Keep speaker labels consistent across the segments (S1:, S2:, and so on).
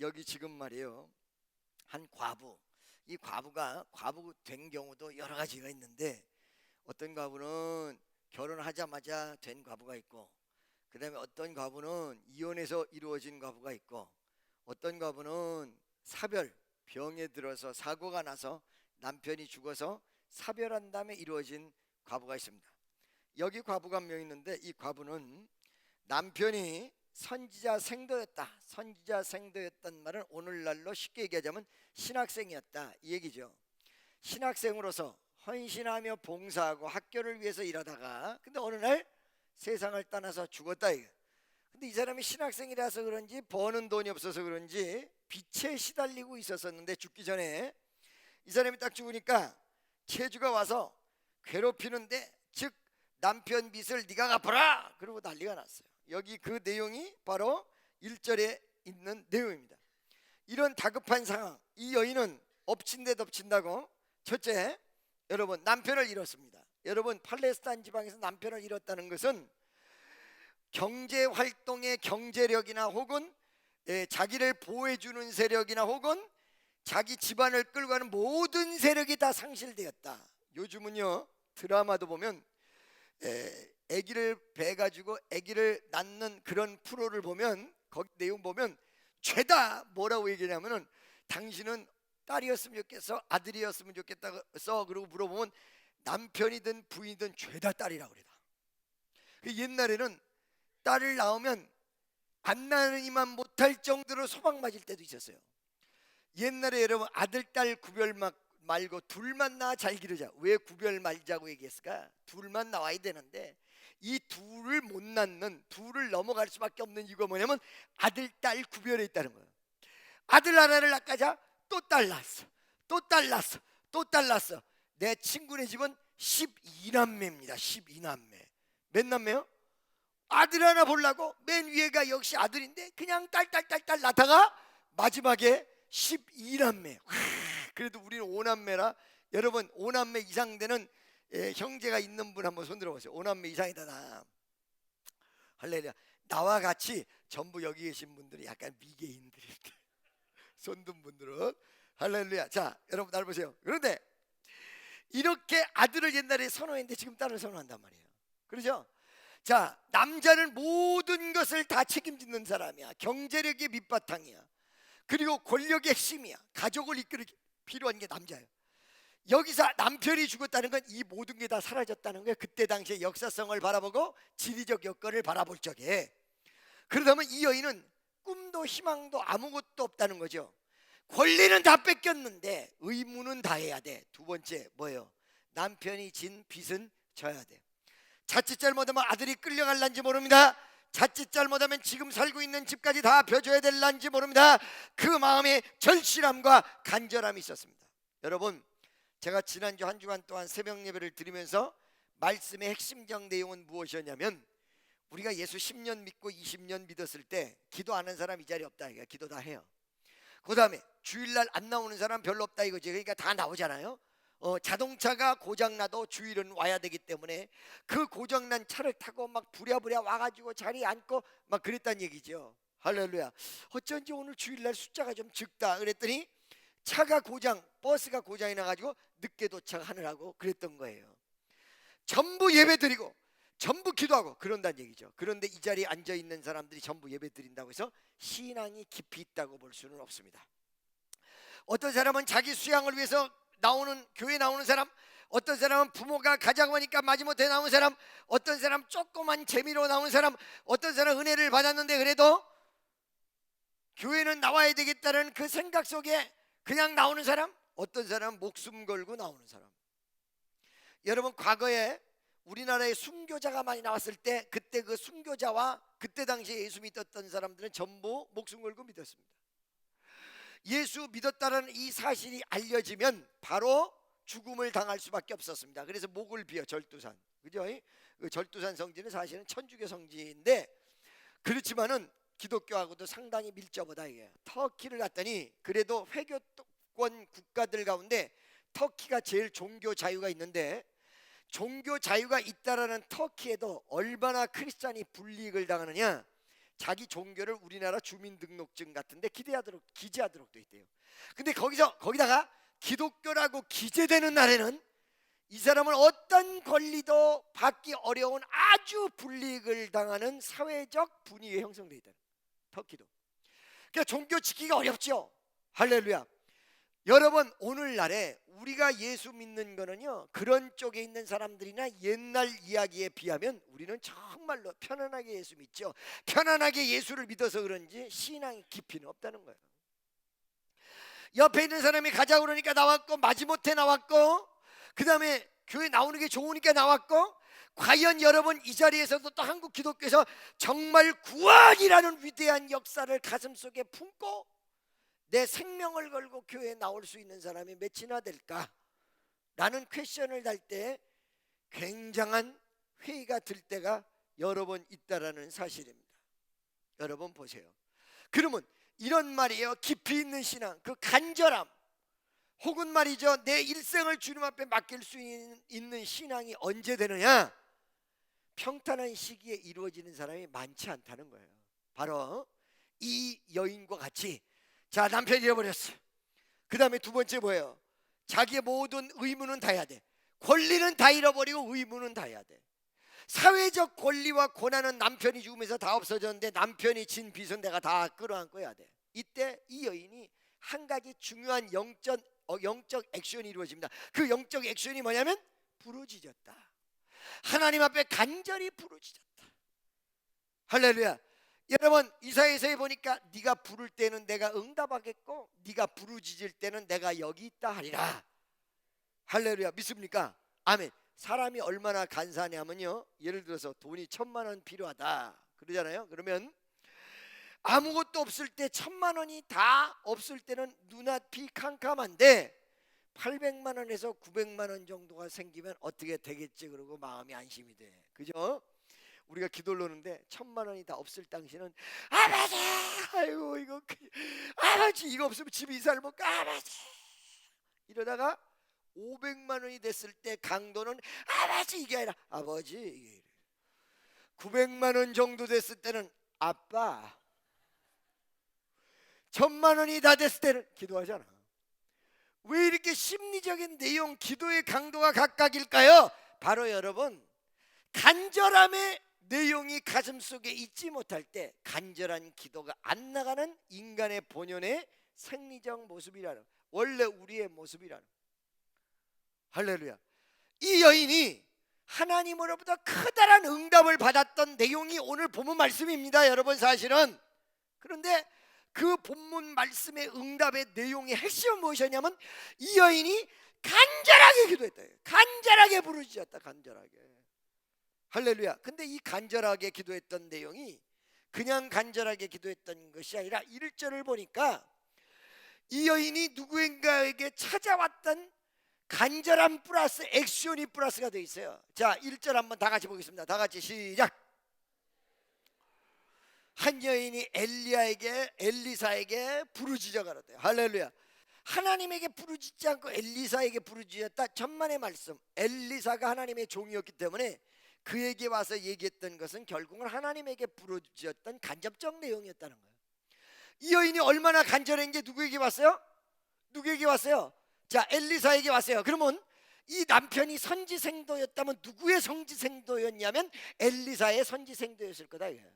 S1: 여기 지금 말이에요, 한 과부, 이 과부가 과부 된 경우도 여러 가지가 있는데, 어떤 과부는 결혼하자마자 된 과부가 있고, 그 다음에 어떤 과부는 이혼해서 이루어진 과부가 있고, 어떤 과부는 사별, 병에 들어서 사고가 나서 남편이 죽어서 사별한 다음에 이루어진 과부가 있습니다. 여기 과부가 한 명 있는데, 이 과부는 남편이 선지자 생도였다. 선지자 생도였단 말은 오늘날로 쉽게 얘기하자면 신학생이었다, 이 얘기죠. 신학생으로서 헌신하며 봉사하고 학교를 위해서 일하다가 근데 어느 날 세상을 떠나서 죽었다 이거. 근데 이 사람이 신학생이라서 그런지 버는 돈이 없어서 그런지 빚에 시달리고 있었는데, 죽기 전에 이 사람이 딱 죽으니까 채주가 와서 괴롭히는데, 즉 남편 빚을 네가 갚아라 그러고 난리가 났어요. 여기 그 내용이 바로 1절에 있는 내용입니다. 이런 다급한 상황, 이 여인은 엎친 데 덮친다고, 첫째, 여러분 남편을 잃었습니다. 여러분 팔레스타인 지방에서 남편을 잃었다는 것은 경제 활동의 경제력이나 혹은 자기를 보호해주는 세력이나 혹은 자기 집안을 끌고 가는 모든 세력이 다 상실되었다. 요즘은요 드라마도 보면 아기를 배 가지고 아기를 낳는 그런 프로를 보면 거기 내용 보면 죄다 뭐라고 얘기하냐면은 당신은 딸이었으면 좋겠어 아들이었으면 좋겠다 그러고 물어보면 남편이든 부인이든 죄다 딸이라고 그래요. 옛날에는 딸을 낳으면 안 낳으니만 못할 정도로 소방 맞을 때도 있었어요. 옛날에 여러분 아들 딸 구별 말고 둘만 낳아 잘 기르자. 왜 구별 말자고 얘기했을까? 둘만 나와야 되는데 이 둘을 못 낳는, 둘을 넘어갈 수밖에 없는 이유가 뭐냐면 아들 딸 구별에 있다는 거예요. 아들 하나를 낳자 또 딸 낳았어, 또 딸 낳았어, 또 딸 낳았어. 내 친구네 집은 12남매입니다 12남매. 몇 남매요? 아들 하나 보려고 맨 위에가 역시 아들인데 그냥 딸 낳다가 마지막에 12남매. 그래도 우리는 5남매라. 여러분 5남매 이상 되는 형제가 있는 분 한번 손 들어보세요. 5남매 이상이다 나. 할렐루야. 나와 같이 전부 여기 계신 분들이 약간 미개인들일 때 손든 분들은 할렐루야. 자 여러분 날 보세요. 그런데 이렇게 아들을 옛날에 선호했는데 지금 딸을 선호한단 말이에요. 그렇죠? 자, 남자는 모든 것을 다 책임지는 사람이야. 경제력의 밑바탕이야. 그리고 권력의 핵심이야. 가족을 이끌기 필요한 게 남자예요. 여기서 남편이 죽었다는 건 이 모든 게 다 사라졌다는 거예요. 그때 당시의 역사성을 바라보고 지리적 여건을 바라볼 적에. 그러다면 이 여인은 꿈도 희망도 아무것도 없다는 거죠. 권리는 다 뺏겼는데 의무는 다 해야 돼. 두 번째 뭐예요? 남편이 진 빚은 져야 돼. 자칫 잘못하면 아들이 끌려갈란지 모릅니다. 자칫 잘못하면 지금 살고 있는 집까지 다 벼줘야 될란지 모릅니다. 그 마음에 절실함과 간절함이 있었습니다. 여러분 제가 지난주 한 주간 동안 새벽 예배를 드리면서 말씀의 핵심적 내용은 무엇이었냐면, 우리가 예수 10년 믿고 20년 믿었을 때 기도 안 한 사람 이 자리에 없다. 그러니까 기도 다 해요. 그 다음에 주일날 안 나오는 사람 별로 없다 이거지. 그러니까 다 나오잖아요. 자동차가 고장나도 주일은 와야 되기 때문에 그 고장난 차를 타고 막 부랴부랴 와가지고 자리에 앉고 막 그랬단 얘기죠. 할렐루야. 어쩐지 오늘 주일날 숫자가 좀 적다 그랬더니 차가 고장, 버스가 고장이 나가지고 늦게 도착하느라고 그랬던 거예요. 전부 예배드리고 전부 기도하고 그런다는 얘기죠. 그런데 이 자리에 앉아있는 사람들이 전부 예배드린다고 해서 신앙이 깊이 있다고 볼 수는 없습니다. 어떤 사람은 자기 수양을 위해서 나오는, 교회 나오는 사람, 어떤 사람은 부모가 가자고 하니까 마지못해 나오는 사람, 어떤 사람 조그만 재미로 나오는 사람, 어떤 사람 은혜를 받았는데 그래도 교회는 나와야 되겠다는 그 생각 속에 그냥 나오는 사람, 어떤 사람은 목숨 걸고 나오는 사람. 여러분 과거에 우리나라에 순교자가 많이 나왔을 때 그때 그 순교자와 그때 당시에 예수 믿었던 사람들은 전부 목숨 걸고 믿었습니다. 예수 믿었다는 이 사실이 알려지면 바로 죽음을 당할 수밖에 없었습니다. 그래서 목을 비어 절두산, 그죠? 그 절두산 성지는 사실은 천주교 성지인데, 그렇지만은 기독교하고도 상당히 밀접하다 이게. 터키를 갔더니 그래도 회교권 국가들 가운데 터키가 제일 종교 자유가 있는데, 종교 자유가 있다라는 터키에도 얼마나 크리스찬이 불이익을 당하느냐. 자기 종교를 우리나라 주민등록증 같은데 기재하도록 돼 있대요. 근데 거기다가 기독교라고 기재되는 날에는 이 사람은 어떤 권리도 받기 어려운 아주 불이익을 당하는 사회적 분위기가 형성돼 있다. 터키도. 그러니까 종교 지키기가 어렵죠. 할렐루야. 여러분, 오늘날에 우리가 예수 믿는 거는요, 그런 쪽에 있는 사람들이나 옛날 이야기에 비하면 우리는 정말로 편안하게 예수 믿죠. 편안하게 예수를 믿어서 그런지 신앙의 깊이는 없다는 거예요. 옆에 있는 사람이 가자고 그러니까 나왔고, 마지못해 나왔고, 그 다음에 교회 나오는 게 좋으니까 나왔고, 과연 여러분 이 자리에서도 또 한국 기독교에서 정말 구원이라는 위대한 역사를 가슴속에 품고 내 생명을 걸고 교회에 나올 수 있는 사람이 몇이나 될까? 라는 퀘션을 달 때 굉장한 회의가 들 때가 여러 번 있다라는 사실입니다. 여러분 보세요. 그러면 이런 말이에요. 깊이 있는 신앙, 그 간절함, 혹은 말이죠, 내 일생을 주님 앞에 맡길 수 있는 신앙이 언제 되느냐? 평탄한 시기에 이루어지는 사람이 많지 않다는 거예요. 바로 이 여인과 같이, 자, 남편이 잃어버렸어. 그 다음에 두 번째 뭐예요? 자기의 모든 의무는 다 해야 돼. 권리는 다 잃어버리고 의무는 다 해야 돼. 사회적 권리와 권한은 남편이 죽으면서 다 없어졌는데 남편이 진 빚은 내가 다 끌어안고 해야 돼. 이때 이 여인이 한 가지 중요한 영적 액션이 이루어집니다. 그 영적 액션이 뭐냐면 부르짖었다. 하나님 앞에 간절히 부르짖었다. 할렐루야. 여러분, 이사야서에 보니까 네가 부를 때는 내가 응답하겠고 네가 부르짖을 때는 내가 여기 있다 하리라. 할렐루야. 믿습니까? 아멘. 사람이 얼마나 간사하냐면요, 예를 들어서 돈이 1,000만 원 필요하다 그러잖아요. 그러면 아무것도 없을 때 1,000만 원이 다 없을 때는 눈앞이 캄캄한데 800만 원에서 900만 원 정도가 생기면 어떻게 되겠지 그러고 마음이 안심이 돼. 그죠? 우리가 기도를 하는데 1,000만 원이 다 없을 당시는 아버지, 아이고 이거 아버지 이거 없으면 집 이사를 못 가, 아버지. 이러다가 500만 원이 됐을 때 강도는 아버지 이게 아니라 아버지 이게. 900만 원 정도 됐을 때는 아빠. 1,000만 원이 다 됐을 때는 기도하잖아. 왜 이렇게 심리적인 내용, 기도의 강도가 각각일까요? 바로 여러분, 간절함의 내용이 가슴속에 있지 못할 때 간절한 기도가 안 나가는 인간의 본연의 생리적 모습이라는, 원래 우리의 모습이라는. 할렐루야. 이 여인이 하나님으로부터 커다란 응답을 받았던 내용이 오늘 본문 말씀입니다, 여러분. 사실은. 그런데 그 본문 말씀의 응답의 내용의 핵심은 무엇이었냐면 이 여인이 간절하게 기도했다. 간절하게 부르짖었다. 간절하게. 할렐루야. 근데 이 간절하게 기도했던 내용이 그냥 간절하게 기도했던 것이 아니라 1절을 보니까 이 여인이 누구인가에게 찾아왔던 간절함 플러스 액션이 플러스가 되어 있어요. 자, 1절 한번 다 같이 보겠습니다. 다 같이 시작. 한 여인이 엘리사에게 부르짖어 가로되. 할렐루야. 하나님에게 부르짖지 않고 엘리사에게 부르짖었다. 천만의 말씀. 엘리사가 하나님의 종이었기 때문에 그에게 와서 얘기했던 것은 결국은 하나님에게 부르짖었던 간접적 내용이었다는 거예요. 이 여인이 얼마나 간절했는지 누구에게 왔어요? 누구에게 왔어요? 자, 엘리사에게 왔어요. 그러면 이 남편이 선지생도였다면 누구의 선지생도였냐면 엘리사의 선지생도였을 거다 이거예요.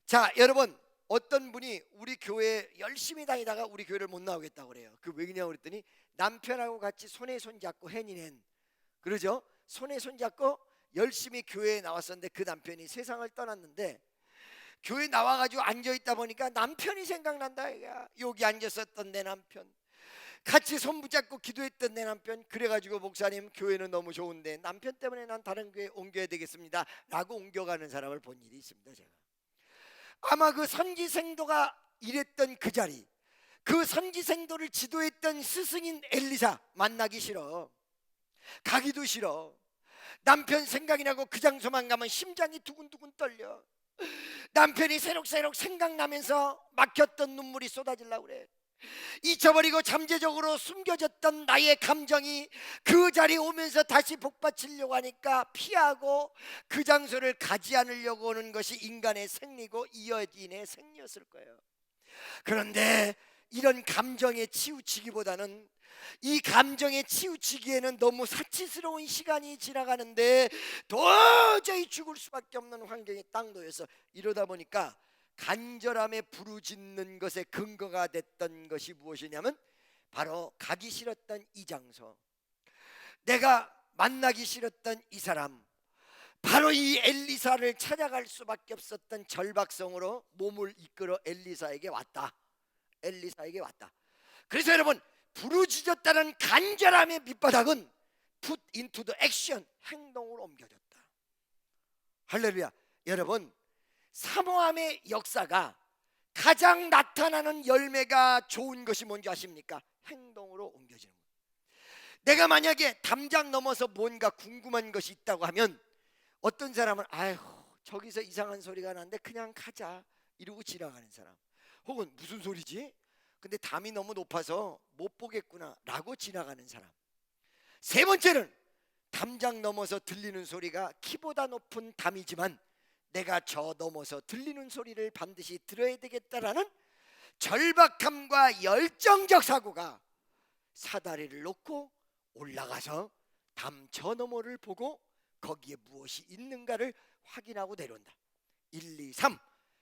S1: 자, 여러분, 어떤 분이 우리 교회 열심히 다니다가 우리 교회를 못 나오겠다고 그래요. 그 왜 그러냐고 그랬더니 남편하고 같이 손에 손잡고 해니는, 그러죠? 손에 손잡고 열심히 교회에 나왔었는데 그 남편이 세상을 떠났는데 교회 나와가지고 앉아있다 보니까 남편이 생각난다 이거야. 여기 앉았었던 내 남편, 같이 손 붙잡고 기도했던 내 남편. 그래가지고 목사님, 교회는 너무 좋은데 남편 때문에 난 다른 교회 옮겨야 되겠습니다 라고 옮겨가는 사람을 본 일이 있습니다. 제가 아마 그 선지생도가 일했던 그 자리, 그 선지생도를 지도했던 스승인 엘리사 만나기 싫어, 가기도 싫어. 남편 생각이 나고 그 장소만 가면 심장이 두근두근 떨려. 남편이 새록새록 생각나면서 막혔던 눈물이 쏟아지려고 그래. 잊혀버리고 잠재적으로 숨겨졌던 나의 감정이 그 자리에 오면서 다시 복받치려고 하니까 피하고 그 장소를 가지 않으려고 하는 것이 인간의 생리고 이어진의 생리였을 거예요. 그런데 이런 감정에 치우치기보다는, 이 감정에 치우치기에는 너무 사치스러운 시간이 지나가는데 도저히 죽을 수밖에 없는 환경에 딱 놓여서, 이러다 보니까 간절함에 부르짖는 것의 근거가 됐던 것이 무엇이냐면 바로 가기 싫었던 이 장소, 내가 만나기 싫었던 이 사람, 바로 이 엘리사를 찾아갈 수밖에 없었던 절박성으로 몸을 이끌어 엘리사에게 왔다. 엘리사에게 왔다. 그래서 여러분, 부르짖었다는 간절함의 밑바닥은 put into the action, 행동으로 옮겨졌다. 할렐루야. 여러분, 사모함의 역사가 가장 나타나는 열매가 좋은 것이 뭔지 아십니까? 행동으로 옮겨지는 거예요. 내가 만약에 담장 넘어서 뭔가 궁금한 것이 있다고 하면, 어떤 사람은 아휴 저기서 이상한 소리가 나는데 그냥 가자 이러고 지나가는 사람, 혹은 무슨 소리지? 근데 담이 너무 높아서 못 보겠구나 라고 지나가는 사람. 세 번째는 담장 넘어서 들리는 소리가 키보다 높은 담이지만 내가 저 넘어서 들리는 소리를 반드시 들어야 되겠다라는 절박함과 열정적 사고가 사다리를 놓고 올라가서 담 저 너머를 보고 거기에 무엇이 있는가를 확인하고 내려온다. 1, 2, 3,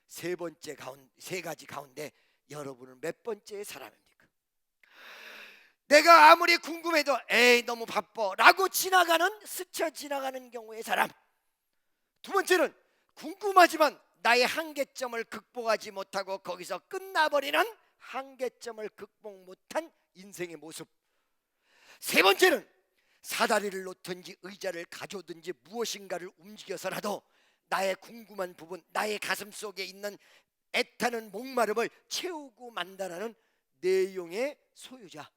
S1: 세 번째 세 가지 가운데 여러분은 몇 번째의 사람입니까? 내가 아무리 궁금해도 에이 너무 바빠 라고 스쳐 지나가는 경우의 사람. 두 번째는 궁금하지만 나의 한계점을 극복하지 못하고 거기서 끝나버리는 한계점을 극복 못한 인생의 모습. 세 번째는 사다리를 놓든지 의자를 가져오든지 무엇인가를 움직여서라도 나의 궁금한 부분, 나의 가슴 속에 있는 애타는 목마름을 채우고 만다라는 내용의 소유자.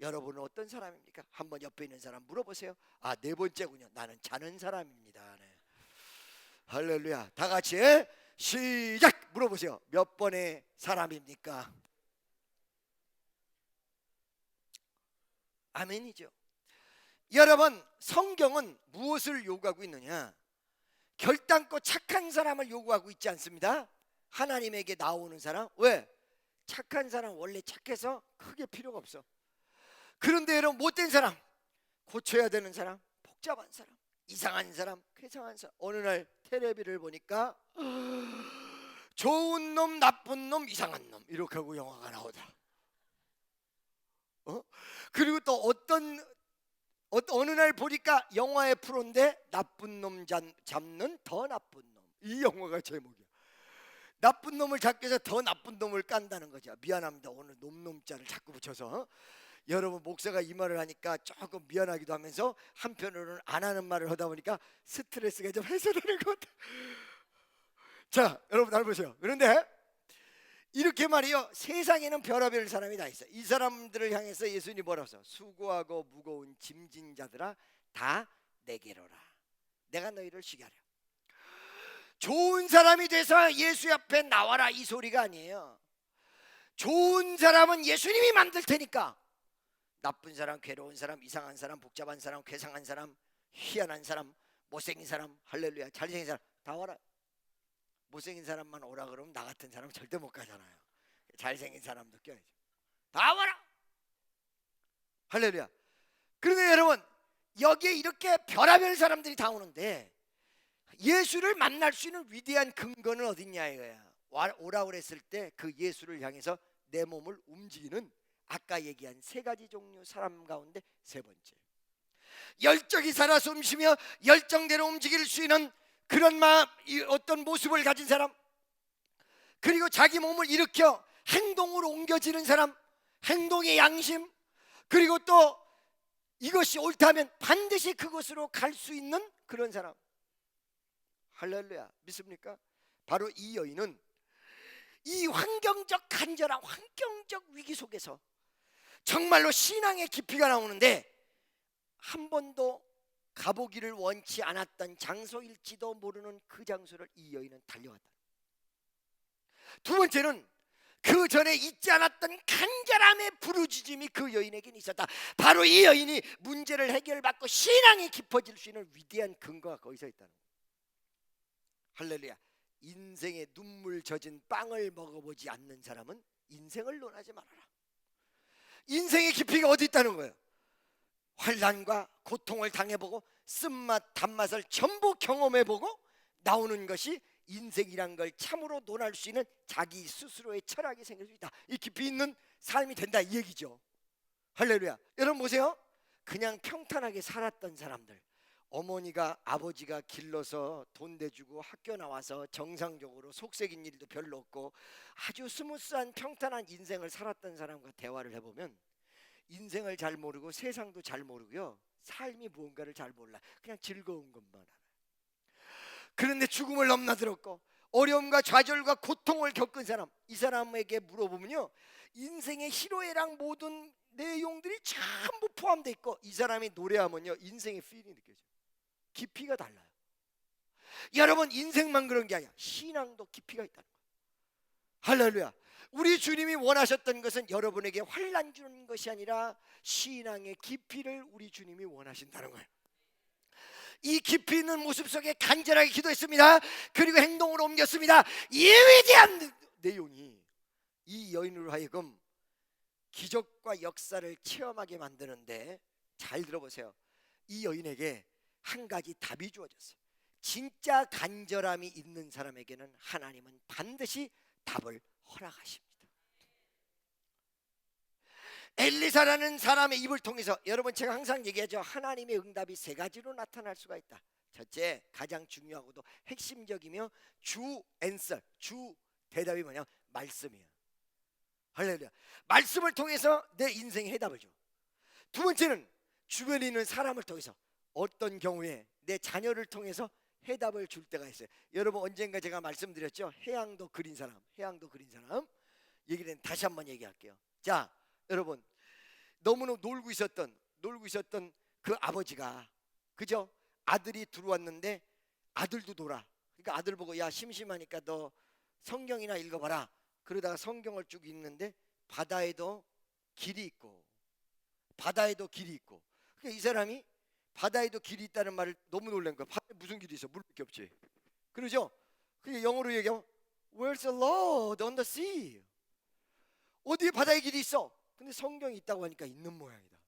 S1: 여러분은 어떤 사람입니까? 한번 옆에 있는 사람 물어보세요. 아, 네 번째군요. 나는 자는 사람입니다. 네. 할렐루야. 다 같이 시작. 물어보세요. 몇 번의 사람입니까? 아멘이죠. 여러분, 성경은 무엇을 요구하고 있느냐? 결단코 착한 사람을 요구하고 있지 않습니다. 하나님에게 나오는 사람. 왜? 착한 사람 원래 착해서 크게 필요가 없어. 그런데 여러분, 못된 사람, 고쳐야 되는 사람, 복잡한 사람, 이상한 사람, 괴상한 사람. 어느 날 텔레비를 보니까 좋은 놈, 나쁜 놈, 이상한 놈 이렇게 하고 영화가 나오더라. 그리고 또 어느 날 보니까 영화의 프로인데 나쁜 놈 잡는 더 나쁜 놈. 이 영화가 제목이야. 나쁜 놈을 잡기 위해서 더 나쁜 놈을 깐다는 거죠. 미안합니다. 오늘 놈자를 자꾸 붙여서. 여러분, 목사가 이 말을 하니까 조금 미안하기도 하면서 한편으로는 안 하는 말을 하다 보니까 스트레스가 좀 해소되는 것 같아요. 자, 여러분 잘 보세요. 그런데 이렇게 말이요, 세상에는 별의별 사람이 다 있어요. 이 사람들을 향해서 예수님이 뭐라고 했어요? 수고하고 무거운 짐진 자들아 다 내게로라. 내가 너희를 쉬게 하려. 좋은 사람이 돼서 예수 앞에 나와라 이 소리가 아니에요. 좋은 사람은 예수님이 만들 테니까. 나쁜 사람, 괴로운 사람, 이상한 사람, 복잡한 사람, 괴상한 사람, 희한한 사람, 못생긴 사람, 할렐루야, 잘생긴 사람 다 와라. 못생긴 사람만 오라 그러면 나 같은 사람은 절대 못 가잖아요. 잘생긴 사람도 껴야죠. 다 와라. 할렐루야. 그런데 여러분, 여기에 이렇게 별의별 사람들이 다 오는데 예수를 만날 수 있는 위대한 근거는 어딨냐 이거야. 오라 그랬을 때 그 예수를 향해서 내 몸을 움직이는 아까 얘기한 세 가지 종류 사람 가운데 세 번째, 열정이 살아 숨쉬며 열정대로 움직일 수 있는 그런 어떤 모습을 가진 사람, 그리고 자기 몸을 일으켜 행동으로 옮겨지는 사람, 행동의 양심, 그리고 또 이것이 옳다면 반드시 그것으로 갈 수 있는 그런 사람. 할렐루야. 믿습니까? 바로 이 여인은 이 환경적 간절한 환경적 위기 속에서 정말로 신앙의 깊이가 나오는데 한 번도 가보기를 원치 않았던 장소일지도 모르는 그 장소를 이 여인은 달려갔다. 두 번째는 그 전에 잊지 않았던 간절함의 부르짖음이 그 여인에게는 있었다. 바로 이 여인이 문제를 해결받고 신앙이 깊어질 수 있는 위대한 근거가 거기서 있다는 거예요. 할렐루야. 인생의 눈물 젖은 빵을 먹어보지 않는 사람은 인생을 논하지 말아라. 인생의 깊이가 어디 있다는 거예요? 환난과 고통을 당해보고 쓴맛 단맛을 전부 경험해보고 나오는 것이 인생이란 걸 참으로 논할 수 있는 자기 스스로의 철학이 생길 수 있다. 이 깊이 있는 삶이 된다, 이 얘기죠. 할렐루야. 여러분 보세요. 그냥 평탄하게 살았던 사람들, 어머니가 아버지가 길러서 돈 대주고 학교 나와서 정상적으로 속색인 일도 별로 없고 아주 스무스한 평탄한 인생을 살았던 사람과 대화를 해보면 인생을 잘 모르고 세상도 잘 모르고요, 삶이 무언가를 잘 몰라. 그냥 즐거운 것만 알아요. 그런데 죽음을 넘나들었고 어려움과 좌절과 고통을 겪은 사람, 이 사람에게 물어보면요, 인생의 희로애락 모든 내용들이 전부 포함되어 있고 이 사람이 노래하면요, 인생의 필이 느껴져요. 깊이가 달라요. 여러분, 인생만 그런 게 아니야. 신앙도 깊이가 있다는 거예요. 할렐루야. 우리 주님이 원하셨던 것은 여러분에게 환난 주는 것이 아니라 신앙의 깊이를 우리 주님이 원하신다는 거예요. 이 깊이 있는 모습 속에 간절하게 기도했습니다. 그리고 행동으로 옮겼습니다. 이 위대한 내용이 이 여인으로 하여금 기적과 역사를 체험하게 만드는데, 잘 들어보세요. 이 여인에게 한 가지 답이 주어졌어요. 진짜 간절함이 있는 사람에게는 하나님은 반드시 답을 허락하십니다. 엘리사라는 사람의 입을 통해서, 여러분 제가 항상 얘기하죠. 하나님의 응답이 세 가지로 나타날 수가 있다. 첫째, 가장 중요하고도 핵심적이며 주 앤서, 주 대답이 뭐냐? 말씀이에요. 할렐루야. 말씀을 통해서 내 인생의 해답을 줘. 두 번째는 주변에 있는 사람을 통해서, 어떤 경우에 내 자녀를 통해서 해답을 줄 때가 있어요. 여러분 언젠가 제가 말씀드렸죠. 해양도 그린 사람, 해양도 그린 사람 얘기는 다시 한번 얘기할게요. 자, 여러분, 너무너무 놀고 있었던 그 아버지가, 그죠? 아들이 들어왔는데 아들도 놀아. 그러니까 아들 보고, 야 심심하니까 너 성경이나 읽어봐라. 그러다가 성경을 쭉 읽는데 바다에도 길이 있고 그러니까 이 사람이 바다에도 길이 있다는 말을 너무 놀란 거야. 바다에 무슨 길이 있어? 물밖에 없지. 그러죠? 그게 영어로 얘기하면 Where's the Lord on the sea? 어디에 바다에 길이 있어? 근데 성경이 있다고 하니까 있는 모양이다.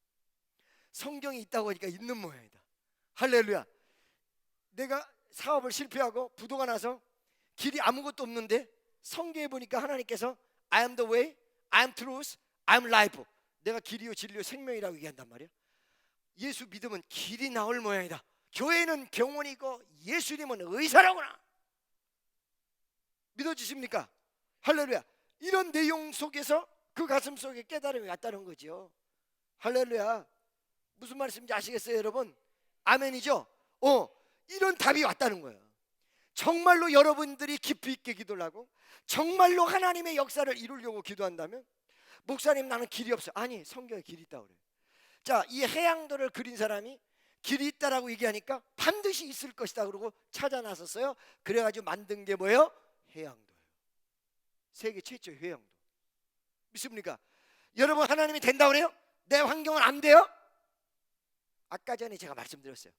S1: 성경이 있다고 하니까 있는 모양이다. 할렐루야. 내가 사업을 실패하고 부도가 나서 길이 아무것도 없는데 성경에 보니까 하나님께서 I am the way, I am truth, I am life. 내가 길이요 진리요 생명이라고 얘기한단 말이야. 예수 믿으면 길이 나올 모양이다. 교회는 병원이고 예수님은 의사라구나. 믿어지십니까? 할렐루야. 이런 내용 속에서 그 가슴 속에 깨달음이 왔다는 거죠. 할렐루야. 무슨 말씀인지 아시겠어요, 여러분? 아멘이죠? 이런 답이 왔다는 거예요. 정말로 여러분들이 깊이 있게 기도를 하고 정말로 하나님의 역사를 이루려고 기도한다면, 목사님 나는 길이 없어. 아니, 성경에 길이 있다고 그래요. 자, 이 해양도를 그린 사람이 길이 있다라고 얘기하니까 반드시 있을 것이다 그러고 찾아 나섰어요. 그래가지고 만든 게 뭐예요? 해양도예요. 세계 최초 해양도. 믿습니까? 여러분, 하나님이 된다고 그래요? 내 환경은 안 돼요? 아까 전에 제가 말씀드렸어요.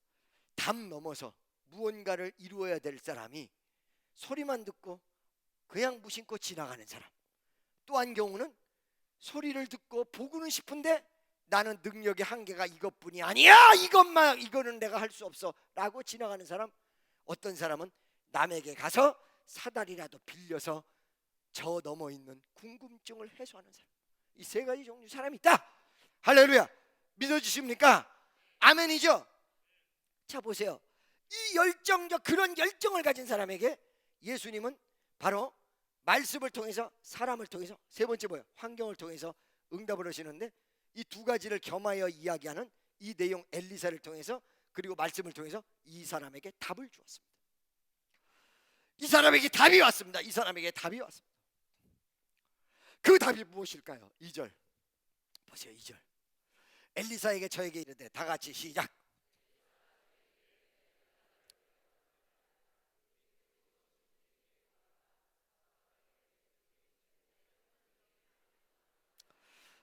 S1: 담 넘어서 무언가를 이루어야 될 사람이 소리만 듣고 그냥 무심코 지나가는 사람, 또 한 경우는 소리를 듣고 보고는 싶은데 나는 능력의 한계가 이것뿐이 아니야, 이거는 내가 할 수 없어 라고 지나가는 사람, 어떤 사람은 남에게 가서 사다리라도 빌려서 저 넘어 있는 궁금증을 해소하는 사람. 이 세 가지 종류 사람이 있다. 할렐루야. 믿어주십니까? 아멘이죠? 자, 보세요. 이 그런 열정을 가진 사람에게 예수님은 바로 말씀을 통해서, 사람을 통해서, 세 번째 뭐예요? 환경을 통해서 응답을 하시는데, 이 두 가지를 겸하여 이야기하는 이 내용, 엘리사를 통해서 그리고 말씀을 통해서 이 사람에게 답을 주었습니다. 이 사람에게 답이 왔습니다. 그 답이 무엇일까요? 2절 보세요. 2절. 엘리사에게 저에게 이르되, 다 같이 시작.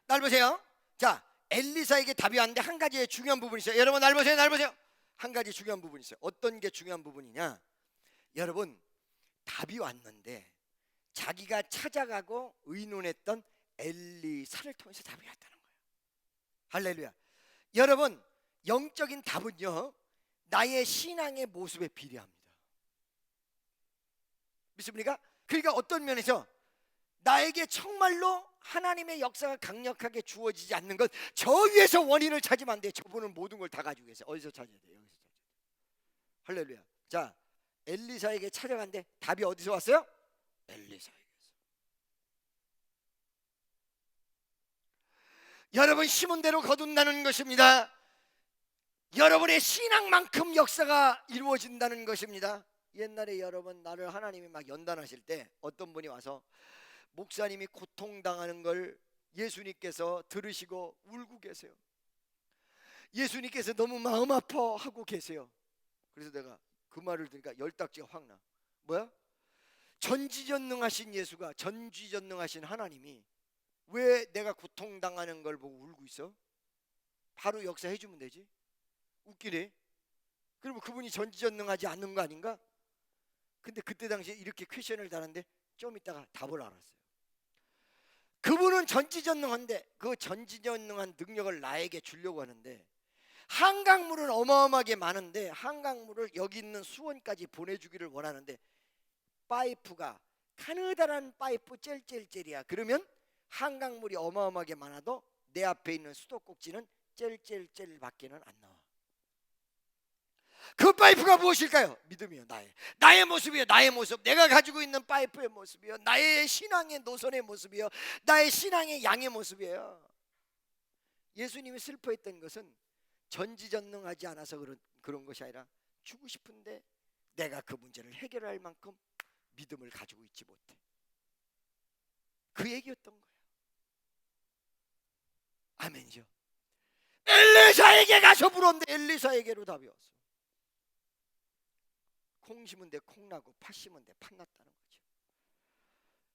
S1: 날 보세요. 자, 엘리사에게 답이 왔는데 한 가지의 중요한 부분이 있어요. 여러분 날 보세요. 날 보세요. 한 가지 중요한 부분이 있어요. 어떤 게 중요한 부분이냐? 여러분, 답이 왔는데 자기가 찾아가고 의논했던 엘리사를 통해서 답이 왔다는 거예요. 할렐루야. 여러분, 영적인 답은요, 나의 신앙의 모습에 비례합니다. 믿습니까? 그러니까 어떤 면에서 나에게 정말로 하나님의 역사가 강력하게 주어지지 않는 것, 저 위에서 원인을 찾으면 안 돼. 저분은 모든 걸 다 가지고 계세요. 어디서 찾아야 돼요? 여기서 찾아야 돼요. 할렐루야. 자, 엘리사에게 찾아갔는데 답이 어디서 왔어요? 엘리사에게서. 여러분, 심은 대로 거둔다는 것입니다. 여러분의 신앙만큼 역사가 이루어진다는 것입니다. 옛날에 여러분, 나를 하나님이 막 연단하실 때 어떤 분이 와서 목사님이 고통당하는 걸 예수님께서 들으시고 울고 계세요. 예수님께서 너무 마음 아파하고 계세요. 그래서 내가 그 말을 들으니까 열딱지가 확 나. 뭐야? 전지전능하신 예수가, 전지전능하신 하나님이 왜 내가 고통당하는 걸 보고 울고 있어? 바로 역사해주면 되지. 웃기네. 그러면 그분이 전지전능하지 않는 거 아닌가? 근데 그때 당시에 이렇게 퀘션을 달았는데 좀 있다가 답을 알았어요. 그분은 전지전능한데 그 전지전능한 능력을 나에게 주려고 하는데, 한강물은 어마어마하게 많은데 한강물을 여기 있는 수원까지 보내주기를 원하는데, 파이프가 가느다란 파이프 젤젤젤이야. 그러면 한강물이 어마어마하게 많아도 내 앞에 있는 수도꼭지는 젤젤젤 밖에는 안 나와. 그 파이프가 무엇일까요? 믿음이요. 나의 모습이요. 나의 모습. 내가 가지고 있는 파이프의 모습이요. 나의 신앙의 노선의 모습이요. 나의 신앙의 양의 모습이에요. 예수님이 슬퍼했던 것은 전지전능하지 않아서 그런 것이 아니라 주고 싶은데 내가 그 문제를 해결할 만큼 믿음을 가지고 있지 못해. 그 얘기였던 거예요. 아멘이죠. 엘리사에게 가서 물었는데 엘리사에게로 답이 왔어. 콩 심은 데 콩 나고 팥 심은 데 팥 났다는 거죠.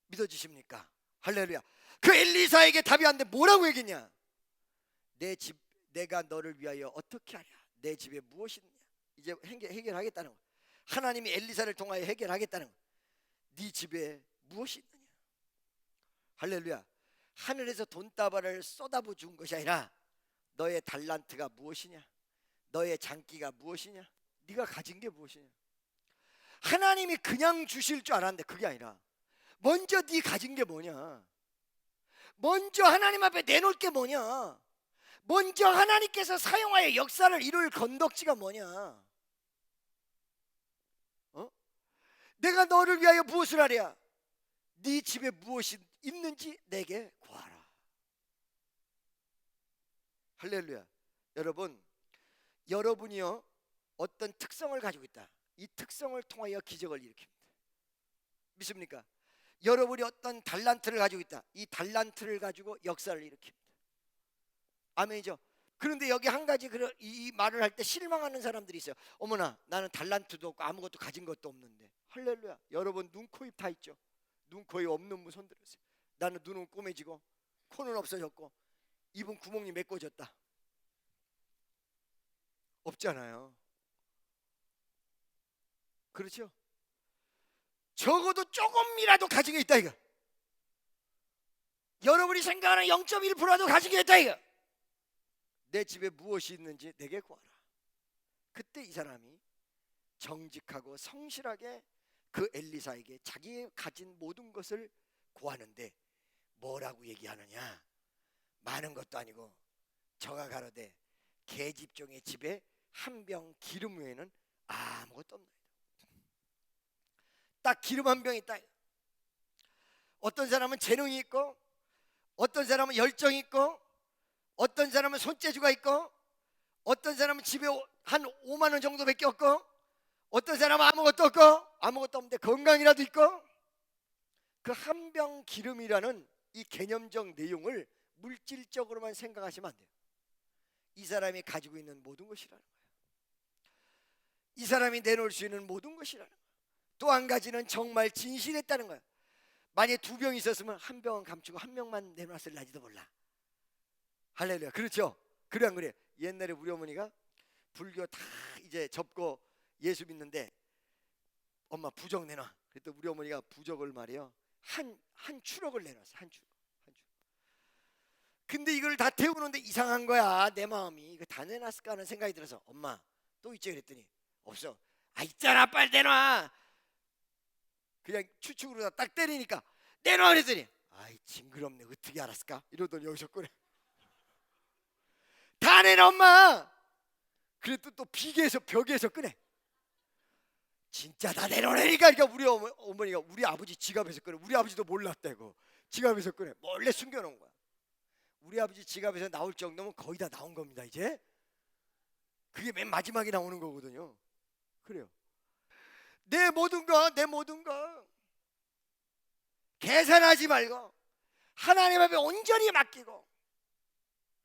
S1: 믿어지십니까? 할렐루야. 그 엘리사에게 답이 왔는데 뭐라고 얘기했냐? 내가 너를 위하여 어떻게 하랴? 내 집에 무엇이 있느냐? 이제 해결하겠다는 거. 하나님이 엘리사를 통하여 해결하겠다는 거. 네 집에 무엇이 있느냐? 할렐루야. 하늘에서 돈다발을 쏟아부 준 것이 아니라 너의 달란트가 무엇이냐? 너의 장기가 무엇이냐? 네가 가진 게 무엇이냐? 하나님이 그냥 주실 줄 알았는데 그게 아니라 먼저 네 가진 게 뭐냐? 먼저 하나님 앞에 내놓을 게 뭐냐? 먼저 하나님께서 사용하여 역사를 이룰 건덕지가 뭐냐? 내가 너를 위하여 무엇을 하랴? 네 집에 무엇이 있는지 내게 구하라. 할렐루야. 여러분이요 어떤 특성을 가지고 있다. 이 특성을 통하여 기적을 일으킵니다. 믿습니까? 여러분이 어떤 달란트를 가지고 있다. 이 달란트를 가지고 역사를 일으킵니다. 아멘이죠. 그런데 여기 한 가지 이 말을 할 때 실망하는 사람들이 있어요. 어머나, 나는 달란트도 없고 아무것도 가진 것도 없는데. 할렐루야. 여러분 눈, 코, 입 다 있죠. 눈, 코, 입 없는 분 손 들으세요. 나는 눈은 꼬매지고 코는 없어졌고 입은 구멍이 메꿔졌다. 없잖아요. 그렇죠? 적어도 조금이라도 가진 게 있다 이거. 여러분이 생각하는 0.1%라도 가진 게 있다 이거. 내 집에 무엇이 있는지 내게 구하라. 그때 이 사람이 정직하고 성실하게 그 엘리사에게 자기 가진 모든 것을 구하는데 뭐라고 얘기하느냐? 많은 것도 아니고 저가 가로되 계집종의 집에 한 병 기름 외에는 아무것도 없나이다. 딱 기름 한 병 있다. 어떤 사람은 재능이 있고, 어떤 사람은 열정이 있고, 어떤 사람은 손재주가 있고, 어떤 사람은 집에 한 5만 원 정도밖에 없고, 어떤 사람은 아무것도 없고, 아무것도 없는데 건강이라도 있고. 그 한 병 기름이라는 이 개념적 내용을 물질적으로만 생각하시면 안 돼요. 이 사람이 가지고 있는 모든 것이라는 거예요. 이 사람이 내놓을 수 있는 모든 것이라는 거예요. 또 한 가지는 정말 진실했다는 거예요. 만약에 두 병이 있었으면 한 병은 감추고 한 병만 내놨을지도 몰라. 할렐루야. 그렇죠? 그래 안 그래? 옛날에 우리 어머니가 불교 다 이제 접고 예수 믿는데 엄마 부적 내놔. 그랬더니 우리 어머니가 부적을 말이요 한 추럭을 내놨어. 한 추럭. 근데 이걸 다 태우는데 이상한 거야. 내 마음이 이거 다 내놨을까 하는 생각이 들어서 엄마 또 있지 그랬더니 없어. 아 있잖아 빨리 내놔. 그냥 추측으로 딱 때리니까 내놔 그랬더니 아이 징그럽네 어떻게 알았을까 이러더니 여기서 꺼내. 다 내놔 엄마. 그래도 또 비계에서 벽에서 꺼내. 진짜 다 내놓으라니까. 그러니까 우리 어머니가 우리 아버지 지갑에서 꺼내. 우리 아버지도 몰랐대고 지갑에서 꺼내. 몰래 숨겨놓은 거야. 우리 아버지 지갑에서 나올 정도면 거의 다 나온 겁니다. 이제 그게 맨 마지막에 나오는 거거든요. 그래요. 내 모든 거 계산하지 말고 하나님 앞에 온전히 맡기고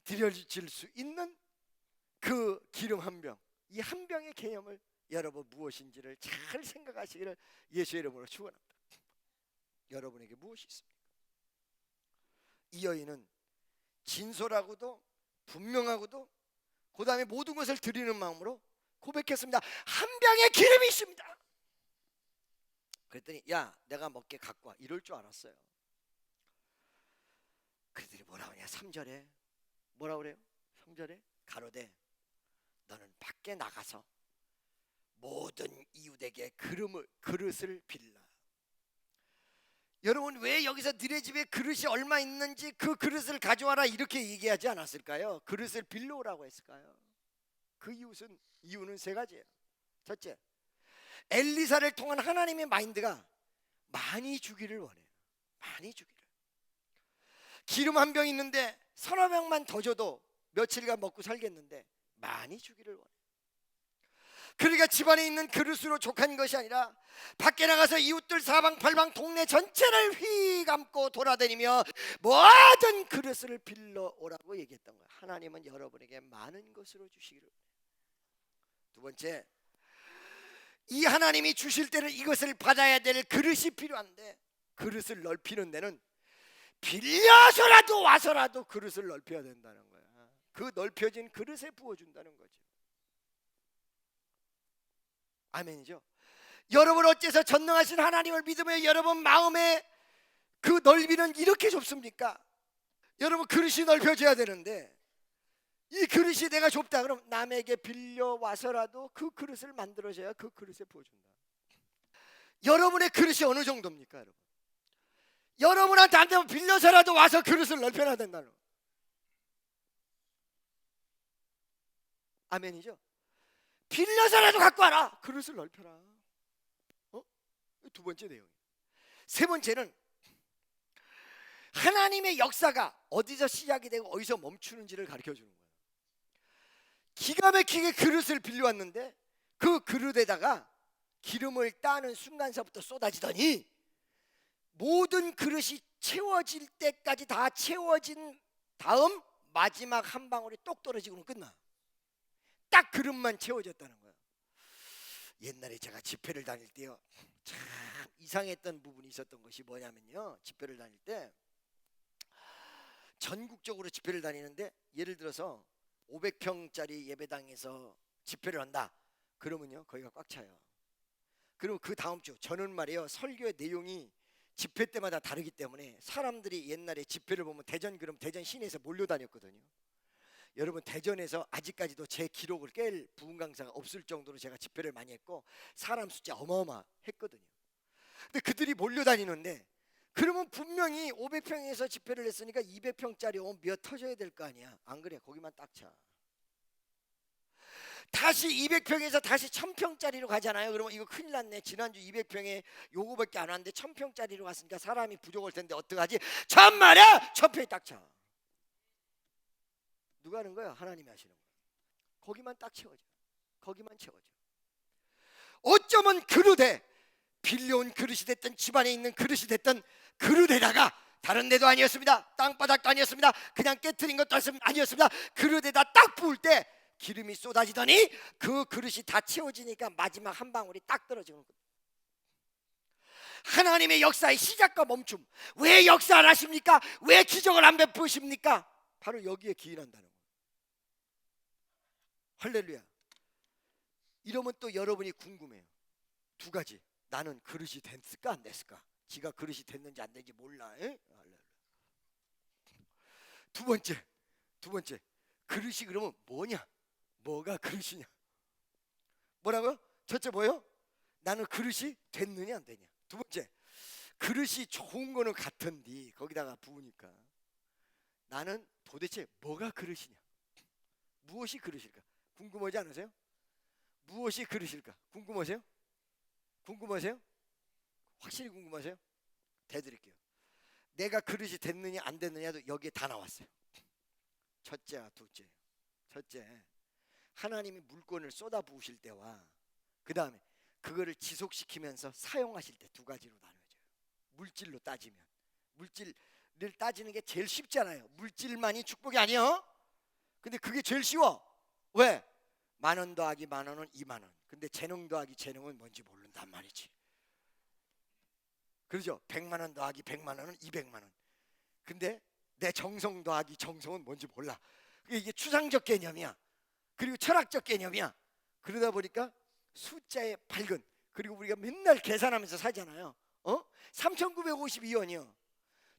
S1: 드려질 수 있는 그 기름 한 병, 이 한 병의 개념을 여러분 무엇인지를 잘 생각하시기를 예수의 이름으로 축원합니다. 여러분에게 무엇이 있습니까? 이 여인은 진솔하고도 분명하고도 그 다음에 모든 것을 드리는 마음으로 고백했습니다. 한 병의 기름이 있습니다. 그랬더니 야 내가 먹게 갖고 와 이럴 줄 알았어요. 그들이 뭐라 하냐 3절에 뭐라 그래요? 3절에 가로되 너는 밖에 나가서 모든 이웃에게 그릇을 빌라. 여러분 왜 여기서 너네 집에 그릇이 얼마 있는지 그 그릇을 가져와라 이렇게 얘기하지 않았을까요? 그릇을 빌려오라고 했을까요? 그 이유는 세 가지예요. 첫째, 엘리사를 통한 하나님의 마인드가 많이 주기를 원해요. 많이 주기를. 기름 한 병 있는데 서너 병만 더 줘도 며칠간 먹고 살겠는데 많이 주기를 원해요. 그러니까 집안에 있는 그릇으로 족한 것이 아니라 밖에 나가서 이웃들 사방팔방 동네 전체를 휘감고 돌아다니며 모든 그릇을 빌려오라고 얘기했던 거예요. 하나님은 여러분에게 많은 것으로 주시기를 원해요. 두 번째, 이 하나님이 주실 때는 이것을 받아야 될 그릇이 필요한데 그릇을 넓히는 데는 빌려서라도 와서라도 그릇을 넓혀야 된다는 거야. 그 넓혀진 그릇에 부어준다는 거죠. 아멘이죠. 여러분 어째서 전능하신 하나님을 믿으며 여러분 마음에 그 넓이는 이렇게 좁습니까? 여러분 그릇이 넓혀져야 되는데 이 그릇이 내가 좁다 그럼 남에게 빌려와서라도 그 그릇을 만들어줘야 그 그릇에 부어준다. 여러분의 그릇이 어느 정도입니까? 여러분 여러분한테 안 되면 빌려서라도 와서 그릇을 넓혀놔야 된다는 거예요. 아멘이죠. 빌려서라도 갖고 와라. 그릇을 넓혀라. 두 번째 내용이에요. 세 번째는 하나님의 역사가 어디서 시작이 되고 어디서 멈추는지를 가르쳐 주는 거예요. 기가 막히게 그릇을 빌려왔는데 그 그릇에다가 기름을 따는 순간서부터 쏟아지더니 모든 그릇이 채워질 때까지 다 채워진 다음 마지막 한 방울이 똑 떨어지고는 끝나. 딱 그릇만 채워졌다는 거예요. 옛날에 제가 집회를 다닐 때요 참 이상했던 부분이 있었던 것이 뭐냐면요, 집회를 다닐 때 전국적으로 집회를 다니는데 예를 들어서 500평짜리 예배당에서 집회를 한다 그러면요 거기가 꽉 차요. 그리고 그 다음 주 저는 말이에요 설교의 내용이 집회 때마다 다르기 때문에 사람들이 옛날에 집회를 보면 그럼 대전 시내에서 몰려다녔거든요. 여러분 대전에서 아직까지도 제 기록을 깰 부흥 강사가 없을 정도로 제가 집회를 많이 했고 사람 숫자 어마어마했거든요. 근데 그들이 몰려다니는데 그러면 분명히 500평에서 집회를 했으니까 200평짜리 오면 몇 터져야 될 거 아니야. 안 그래? 거기만 딱 차. 다시 200평에서 다시 1000평짜리로 가잖아요. 그러면 이거 큰일 났네. 지난주 200평에 요거밖에 안 왔는데 1000평짜리로 갔으니까 사람이 부족할 텐데 어떡하지? 참말이야! 1000평이 딱 차. 누가 하는 거야? 하나님이 하시는 거야. 거기만 딱 채워져. 거기만 채워져. 어쩌면 그릇에 빌려온 그릇이 됐든 집안에 있는 그릇이 됐든 그릇에다가 다른 데도 아니었습니다. 땅바닥도 아니었습니다. 그냥 깨트린 것도 아니었습니다. 그릇에다 딱 부을 때 기름이 쏟아지더니 그 그릇이 다 채워지니까 마지막 한 방울이 딱 떨어지는 거예요. 하나님의 역사의 시작과 멈춤. 왜 역사 안 하십니까? 왜 기적을 안 베푸십니까? 바로 여기에 기인한다는 거예요. 할렐루야. 이러면 또 여러분이 궁금해요. 두 가지. 나는 그릇이 됐을까 안 됐을까? 지가 그릇이 됐는지 안 됐는지 몰라. 두 번째 그릇이 그러면 뭐냐? 뭐가 그릇이냐? 뭐라고요? 첫째 뭐예요? 나는 그릇이 됐느냐 안 되냐? 두 번째 그릇이 좋은 거는 같은데 거기다가 부으니까 나는 도대체 뭐가 그릇이냐? 무엇이 그릇일까? 궁금하지 않으세요? 무엇이 그릇일까? 궁금하세요? 궁금하세요? 확실히 궁금하세요? 대드릴게요. 내가 그릇이 됐느냐 안 됐느냐도 여기에 다 나왔어요. 첫째와 둘째. 첫째, 하나님이 물건을 쏟아 부으실 때와 그 다음에 그거를 지속시키면서 사용하실 때 두 가지로 나눠져요. 물질로 따지면 물질을 따지는 게 제일 쉽잖아요. 물질만이 축복이 아니에요. 근데 그게 제일 쉬워. 왜? 10,000원 더하기 10,000원은 20,000원. 근데 재능 더하기 재능은 뭔지 모른단 말이지. 그렇죠? 100만 원 더하기 100만 원은 200만 원. 근데 내 정성 더하기 정성은 뭔지 몰라. 이게 추상적 개념이야. 그리고 철학적 개념이야. 그러다 보니까 숫자에 밝은, 그리고 우리가 맨날 계산하면서 살잖아요. 3,952원이요.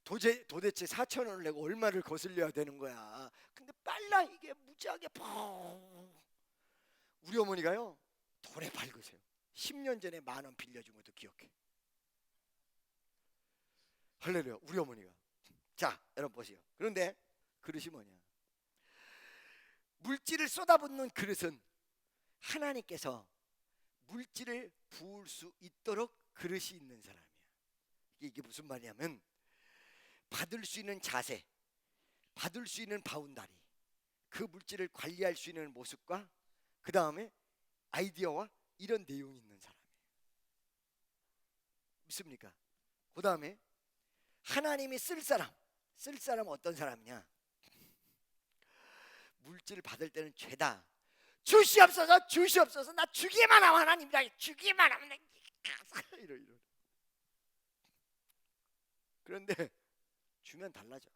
S1: 도대체 4,000원을 내고 얼마를 거슬려야 되는 거야. 근데 빨라 이게 무지하게 펑. 우리 어머니가요 돈에 밝으세요. 10년 전에 10,000원 빌려준 것도 기억해. 할렐루야. 우리 어머니가. 자 여러분 보세요. 그런데 그릇이 뭐냐? 물질을 쏟아붓는 그릇은 하나님께서 물질을 부을 수 있도록 그릇이 있는 사람이야. 이게 무슨 말이냐면 받을 수 있는 자세, 받을 수 있는 바운다리, 그 물질을 관리할 수 있는 모습과 그 다음에 아이디어와 이런 내용이 있는 사람이에요. 믿습니까? 그 다음에 하나님이 쓸 사람은 어떤 사람이냐? 물질을 받을 때는 죄다. 주시옵소서, 주시옵소서. 나 주기만 하면 하나님이라. 주기만 하면 이러. 그런데 주면 달라져.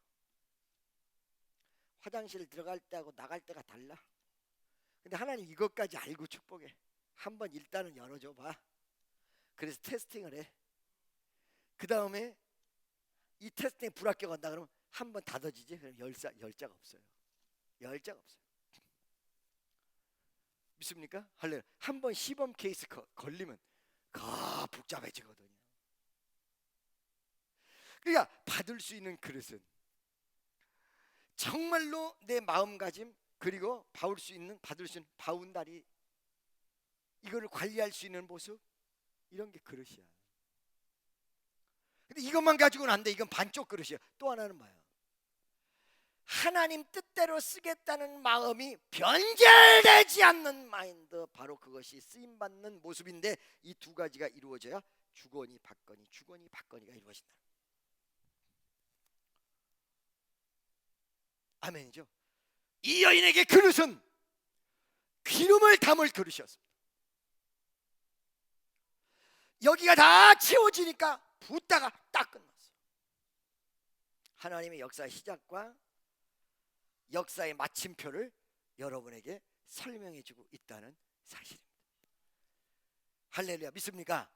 S1: 화장실 들어갈 때하고 나갈 때가 달라. 근데 하나님 이것까지 알고 축복해. 한번 일단은 열어줘 봐. 그래서 테스팅을 해. 그 다음에 이 테스팅에 불합격한다 그러면 한번 닫아지지. 그럼 열자가 없어요. 열자가 없어요. 믿습니까? 할렐루야. 한번 시범 케이스 걸리면 복잡해지거든요. 그러니까 받을 수 있는 그릇은 정말로 내 마음가짐, 그리고 받을 수 있는 바운다리, 이거를 관리할 수 있는 모습, 이런 게 그릇이야. 근데 이것만 가지고는 안 돼. 이건 반쪽 그릇이야. 또 하나는 뭐야? 하나님 뜻대로 쓰겠다는 마음이 변절되지 않는 마인드, 바로 그것이 쓰임받는 모습인데 이 두 가지가 이루어져야 주거니 받거니가 이루어진다. 아멘이죠. 이 여인에게 그릇은 기름을 담을 그릇이었습니다. 여기가 다 채워지니까 붓다가 딱 끝났어요. 하나님의 역사의 시작과 역사의 마침표를 여러분에게 설명해주고 있다는 사실입니다. 할렐루야. 믿습니까?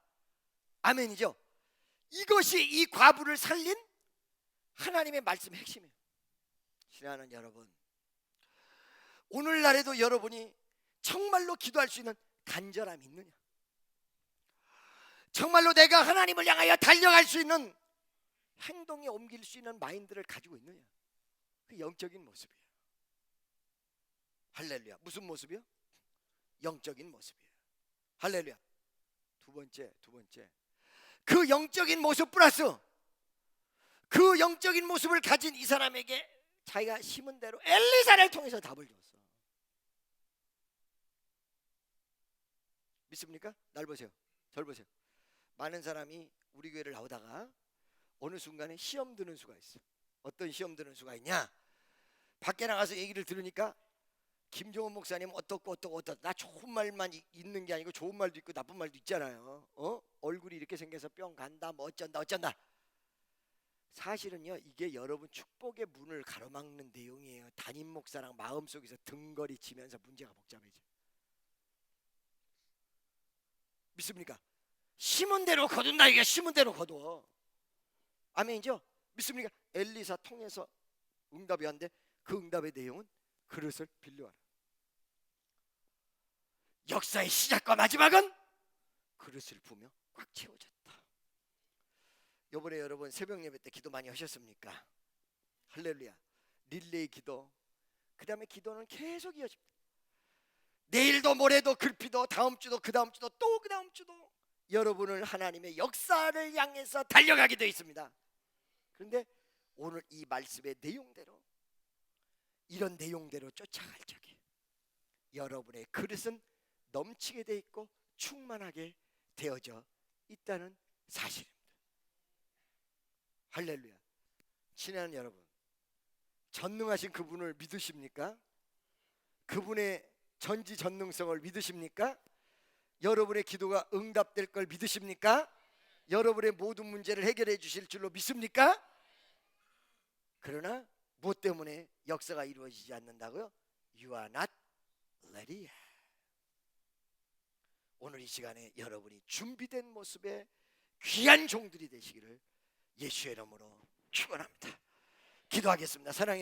S1: 아멘이죠. 이것이 이 과부를 살린 하나님의 말씀의 핵심이에요. 사랑하는 여러분, 오늘날에도 여러분이 정말로 기도할 수 있는 간절함이 있느냐? 정말로 내가 하나님을 향하여 달려갈 수 있는 행동에 옮길 수 있는 마인드를 가지고 있느냐? 그 영적인 모습이에요. 할렐루야. 무슨 모습이요? 영적인 모습이에요. 할렐루야. 두 번째, 그 영적인 모습 플러스 그 영적인 모습을 가진 이 사람에게 자기가 심은 대로 엘리사를 통해서 답을 줬어. 믿습니까? 날 보세요. 절 보세요. 많은 사람이 우리 교회를 나오다가 어느 순간에 시험 드는 수가 있어. 어떤 시험 드는 수가 있냐? 밖에 나가서 얘기를 들으니까 김종원 목사님 어떻고 나 좋은 말만 있는 게 아니고 좋은 말도 있고 나쁜 말도 있잖아요. 얼굴이 이렇게 생겨서 뿅 간다, 뭐 어쩐다. 사실은요, 이게 여러분 축복의 문을 가로막는 내용이에요. 담임 목사랑 마음속에서 등거리 치면서 문제가 복잡해져. 믿습니까? 심은 대로 거둔다. 이게 심은 대로 거둬. 아멘이죠? 믿습니까? 엘리사 통해서 응답이 왔는데 그 응답의 내용은 그릇을 빌려와라. 역사의 시작과 마지막은 그릇을 부며 꽉 채워졌다. 요번에 여러분 새벽 예배 때 기도 많이 하셨습니까? 할렐루야. 릴레이 기도, 그 다음에 기도는 계속 이어집니다. 내일도 모레도 글피도 다음 주도 그 다음 주도 또 그 다음 주도 여러분을 하나님의 역사를 향해서 달려가게 되어 있습니다. 그런데 오늘 이 말씀의 내용대로, 이런 내용대로 쫓아갈 적에 여러분의 그릇은 넘치게 돼 있고 충만하게 되어져 있다는 사실입니다. 할렐루야. 친애하는 여러분, 전능하신 그분을 믿으십니까? 그분의 전지전능성을 믿으십니까? 여러분의 기도가 응답될 걸 믿으십니까? 여러분의 모든 문제를 해결해 주실 줄로 믿습니까? 그러나 무엇 때문에 역사가 이루어지지 않는다고요? You are not ready. 오늘 이 시간에 여러분이 준비된 모습의 귀한 종들이 되시기를 예수의 이름으로 축원합니다. 기도하겠습니다. 사랑해